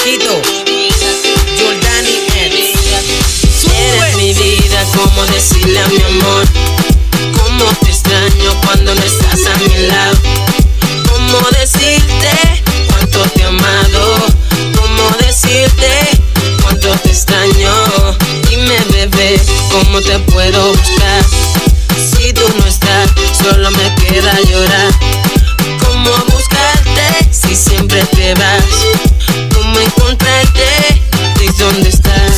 chamaquito, Jordani Eds. Eres mi vida, como decirle a mi amor cómo te extraño cuando no estás a mi lado. Cómo decirte cuánto te he amado. Cómo decirte cuánto te extraño. Dime, bebé, cómo te puedo buscar. Si tú no estás, solo me queda llorar. Cómo buscarte si siempre te vas. Cómo encontrarte, ¿y dónde estás?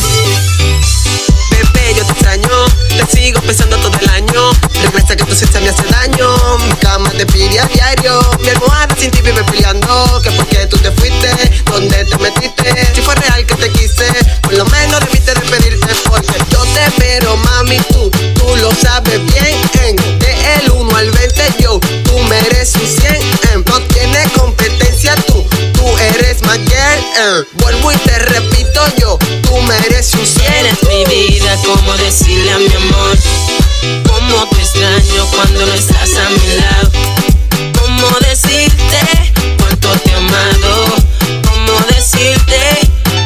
Bebé, yo te extraño, te sigo pensando todo el año. Regresa que tu ausencia me hace daño. Mi cama te pide a diario. Mi almohada sin ti vive peleando. Que porque tú te fuiste, ¿dónde te metiste? Si fue real que te quise, por lo menos debiste de pedirte. Porque yo te espero, mami, tú lo sabes bien. De el 1 al 20 yo, tú mereces un 100. No tienes competencia tú eres my girl. Vuelvo y te repito yo, tú mereces un 100. Eres mi vida, como decirle a mi amor cómo te extraño cuando no estás a mi lado. Cómo decirte cuánto te he amado. Cómo decirte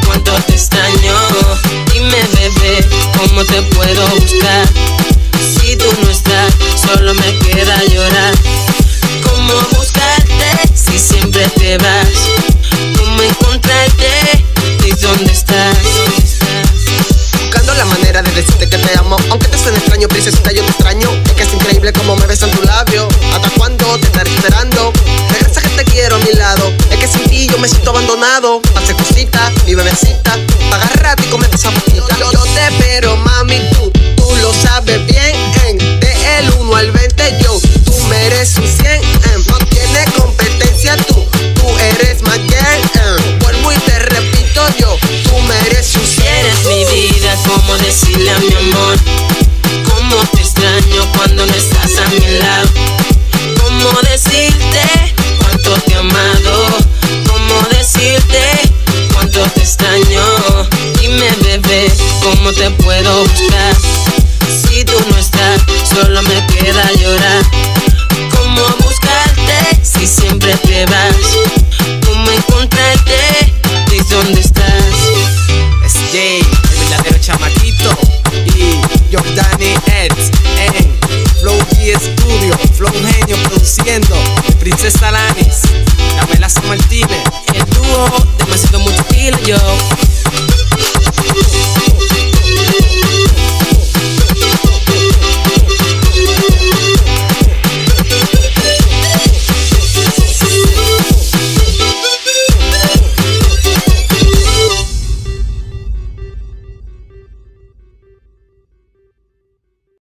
cuánto te extraño. Dime, bebé, cómo te puedo buscar. Si tú no estás, solo me queda llorar. Cómo buscarte si siempre te vas. Cómo encontrarte, ¿y dónde estás? Buscando la manera de decirte que te amo. Aunque te suene extraño, princesita, yo te extraño. Es que es increíble como me besan tu labio. ¿Hasta cuándo te estaré esperando? Regresa que te quiero a mi lado. Es que sin ti yo me siento abandonado. Hace cosita, mi bebecita, agarrate y comete esa boquita. Yo te espero, mami, tú lo sabes bien. De el 1 al 20 yo, tú mereces un 100. No tienes competencia tú eres my girl. Vuelvo y te repito yo, tú mereces un 100. Eres mi vida, como decirle a mi amor cómo te extraño cuando no estás a mi lado. Cómo decirte cuánto te he amado. Cómo decirte cuánto te extraño. Dime, bebé, cómo te puedo buscar. Si tú no estás, solo me queda llorar. Cómo buscarte si siempre te vas. Cómo encontrarte, ¿y dónde estás? Es Jay, el verdadero chamaquito, y Jordani Eds en Flow G Studio, Flow Genio produciendo, Princesa Lanis, la Melaza Martínez, El dúo, demasiado mucho kilo yo.